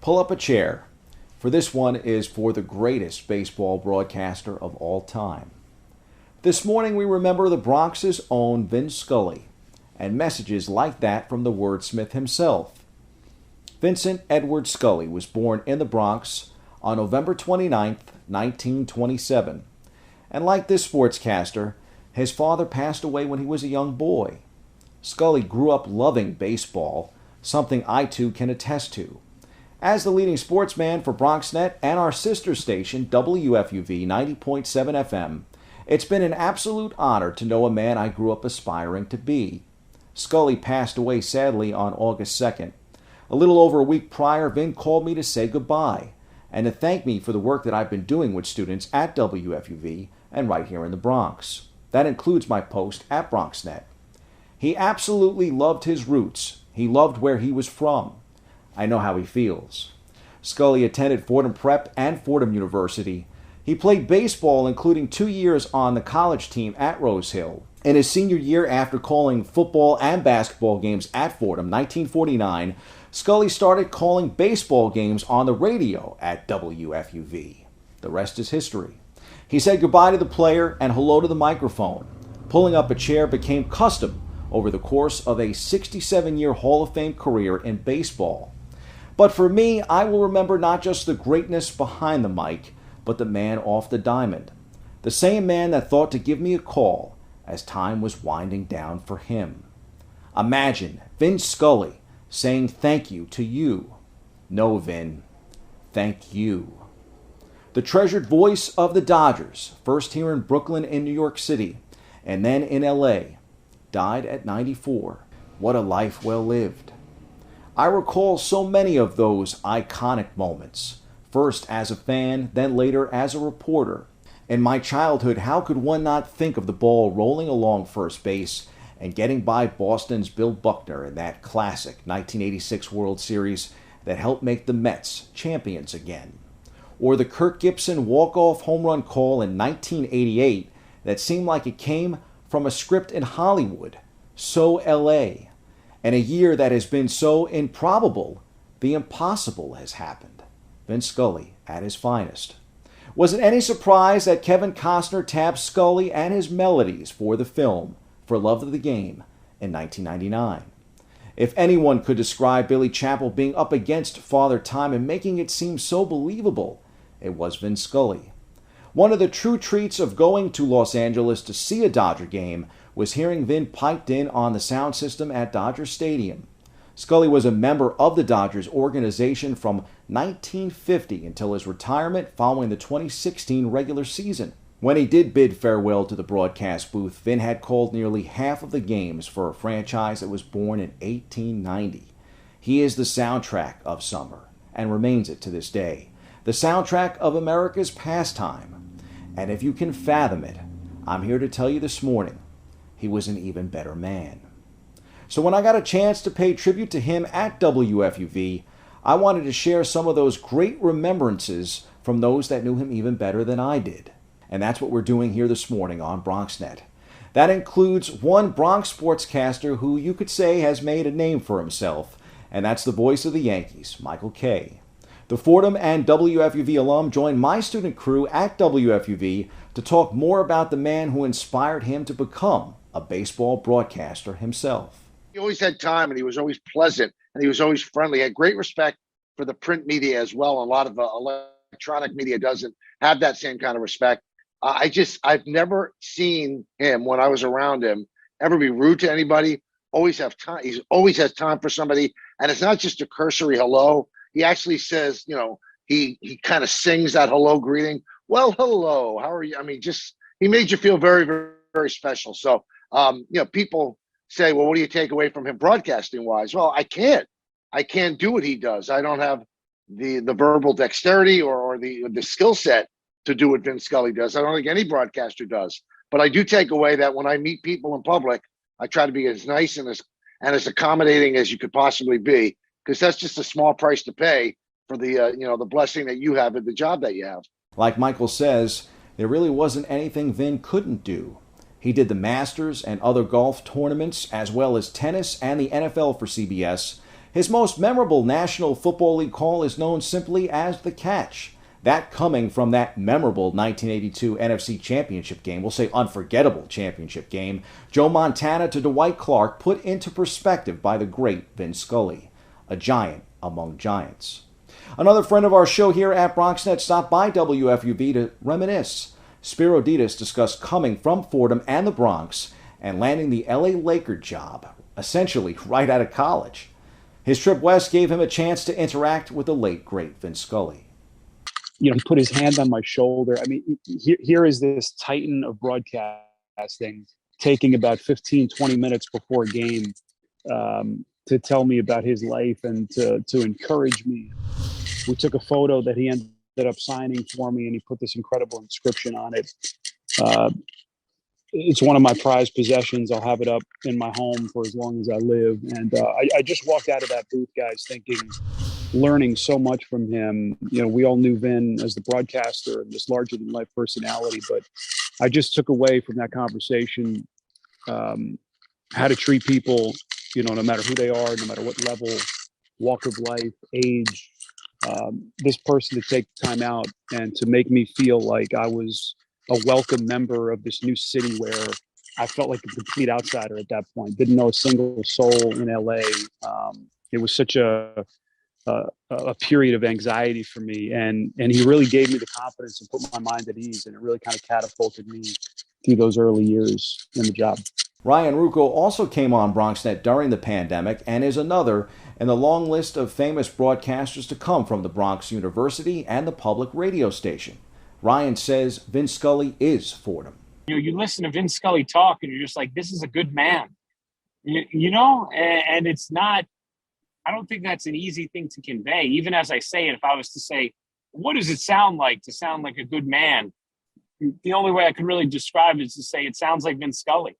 Pull up a chair, for this one is for the greatest baseball broadcaster of all time. This morning we remember the Bronx's own Vin Scully, and messages like that from the wordsmith himself. Vincent Edward Scully was born in the Bronx on November 29, 1927, and like this sportscaster, his father passed away when he was a young boy. Scully grew up loving baseball, something I too can attest to. As the leading sportsman for BronxNet and our sister station, WFUV 90.7 FM, it's been an absolute honor to know a man I grew up aspiring to be. Scully passed away sadly on August 2nd. A little over a week prior, Vin called me to say goodbye and to thank me for the work that I've been doing with students at WFUV and right here in the Bronx. That includes my post at BronxNet. He absolutely loved his roots. He loved where he was from. I know how he feels. Scully attended Fordham Prep and Fordham University. He played baseball, including 2 years on the college team at Rose Hill. In his senior year, after calling football and basketball games at Fordham, 1949, Scully started calling baseball games on the radio at WFUV. The rest is history. He said goodbye to the player and hello to the microphone. Pulling up a chair became custom over the course of a 67-year Hall of Fame career in baseball. But for me, I will remember not just the greatness behind the mic, but the man off the diamond. The same man that thought to give me a call as time was winding down for him. Imagine Vin Scully saying thank you to you. No, Vin, thank you. The treasured voice of the Dodgers, first here in Brooklyn and New York City, and then in LA, died at 94. What a life well lived. I recall so many of those iconic moments, first as a fan, then later as a reporter. In my childhood, how could one not think of the ball rolling along first base and getting by Boston's Bill Buckner in that classic 1986 World Series that helped make the Mets champions again? Or the Kirk Gibson walk-off home run call in 1988 that seemed like it came from a script in Hollywood, so LA. And a year that has been so improbable, the impossible has happened. Vin Scully at his finest. Was it any surprise that Kevin Costner tapped Scully and his melodies for the film For Love of the Game in 1999? If anyone could describe Billy Chappell being up against Father Time and making it seem so believable, it was Vin Scully. One of the true treats of going to Los Angeles to see a Dodger game was hearing Vin piped in on the sound system at Dodger Stadium. Scully was a member of the Dodgers organization from 1950 until his retirement following the 2016 regular season. When he did bid farewell to the broadcast booth, Vin had called nearly half of the games for a franchise that was born in 1890. He is the soundtrack of summer, and remains it to this day. The soundtrack of America's pastime. And if you can fathom it, I'm here to tell you this morning, he was an even better man. So when I got a chance to pay tribute to him at WFUV, I wanted to share some of those great remembrances from those that knew him even better than I did. And that's what we're doing here this morning on BronxNet. That includes one Bronx sportscaster who you could say has made a name for himself, and that's the voice of the Yankees, Michael Kay. The Fordham and WFUV alum joined my student crew at WFUV to talk more about the man who inspired him to become a baseball broadcaster himself. He always had time, and he was always pleasant, and he was always friendly. He had great respect for the print media as well. A lot of electronic media doesn't have that same kind of respect. I've never seen him, when I was around him, ever be rude to anybody. Always have time. He always has time for somebody, and it's not just a cursory hello. He actually says, he kind of sings that hello greeting. Well, hello, how are you? I mean, he made you feel very, very, very special. So, people say, well, what do you take away from him broadcasting wise? Well, I can't do what he does. I don't have the verbal dexterity or the skill set to do what Vin Scully does. I don't think any broadcaster does. But I do take away that when I meet people in public, I try to be as nice and as accommodating as you could possibly be, because that's just a small price to pay for the blessing that you have at the job that you have. Like Michael says, there really wasn't anything Vin couldn't do. He did the Masters and other golf tournaments, as well as tennis and the NFL for CBS. His most memorable National Football League call is known simply as the catch. That coming from that memorable 1982 NFC Championship game, we'll say unforgettable championship game, Joe Montana to Dwight Clark, put into perspective by the great Vin Scully, a giant among giants. Another friend of our show here at BronxNet stopped by WFUV to reminisce. Spero Dedes discussed coming from Fordham and the Bronx and landing the LA Laker job, essentially right out of college. His trip west gave him a chance to interact with the late, great Vin Scully. He put his hand on my shoulder. I mean, here is this titan of broadcasting taking about 15, 20 minutes before a game to tell me about his life and to encourage me. We took a photo that he ended up signing for me, and he put this incredible inscription on it. It's one of my prized possessions. I'll have it up in my home for as long as I live. And I just walked out of that booth, guys, learning so much from him. We all knew Vin as the broadcaster and this larger than life personality, but I just took away from that conversation how to treat people, no matter who they are, no matter what level, walk of life, age. This person to take time out and to make me feel like I was a welcome member of this new city where I felt like a complete outsider at that point. Didn't know a single soul in LA. It was such a period of anxiety for me, and he really gave me the confidence and put my mind at ease, and it really kind of catapulted me through those early years in the job. Ryan Ruocco also came on BronxNet during the pandemic and is another in the long list of famous broadcasters to come from the Bronx University and the public radio station. Ryan says Vin Scully is Fordham. You listen to Vin Scully talk and you're just like, this is a good man. And it's not, I don't think that's an easy thing to convey. Even as I say it, if I was to say, what does it sound like to sound like a good man? The only way I can really describe it is to say it sounds like Vin Scully.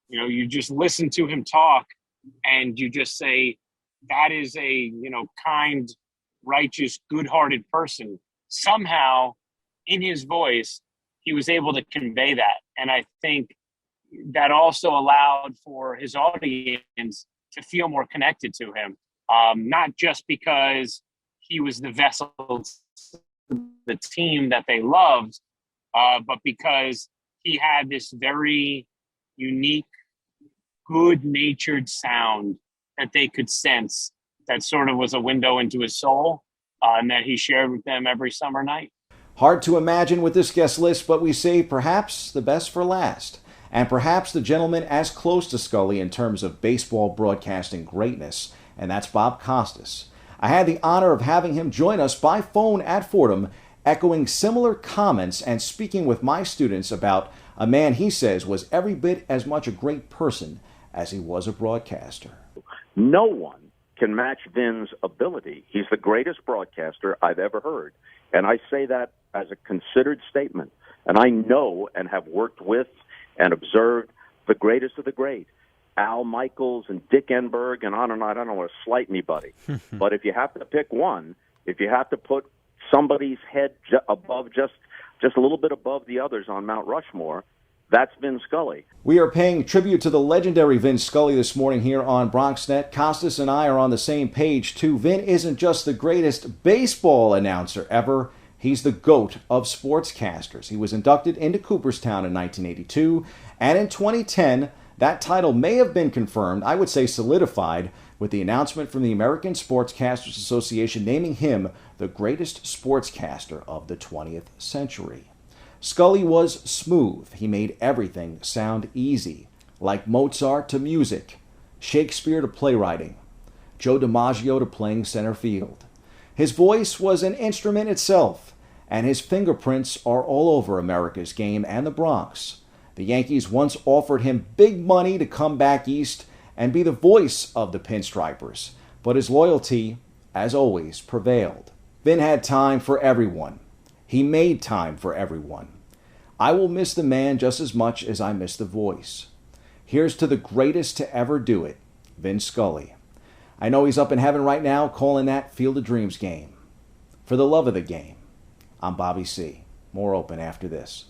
You just listen to him talk and you just say, that is a, kind, righteous, good-hearted person. Somehow in his voice, he was able to convey that. And I think that also allowed for his audience to feel more connected to him. Not just because he was the vessel, the team that they loved, but because he had this very unique, good-natured sound that they could sense that sort of was a window into his soul and that he shared with them every summer night. Hard to imagine with this guest list, but we save perhaps the best for last. And perhaps the gentleman as close to Scully in terms of baseball broadcasting greatness, and that's Bob Costas. I had the honor of having him join us by phone at Fordham, echoing similar comments and speaking with my students about a man he says was every bit as much a great person as he was a broadcaster. No one can match Vin's ability. He's the greatest broadcaster I've ever heard. And I say that as a considered statement. And I know and have worked with and observed the greatest of the great, Al Michaels and Dick Enberg and on. I don't want to slight anybody. But if you have to pick one, if you have to put somebody's head above, just a little bit above the others on Mount Rushmore, that's Vin Scully. We are paying tribute to the legendary Vin Scully this morning here on BronxNet. Costas and I are on the same page, too. Vin isn't just the greatest baseball announcer ever. He's the GOAT of sportscasters. He was inducted into Cooperstown in 1982, and in 2010, that title may have been confirmed, I would say solidified, with the announcement from the American Sportscasters Association naming him the greatest sportscaster of the 20th century. Scully was smooth. He made everything sound easy, like Mozart to music, Shakespeare to playwriting, Joe DiMaggio to playing center field. His voice was an instrument itself, and his fingerprints are all over America's game and the Bronx. The Yankees once offered him big money to come back east and be the voice of the Pinstripers, but his loyalty, as always, prevailed. Vin had time for everyone. He made time for everyone. I will miss the man just as much as I miss the voice. Here's to the greatest to ever do it, Vin Scully. I know he's up in heaven right now calling that Field of Dreams game. For the love of the game, I'm Bobby C. More open after this.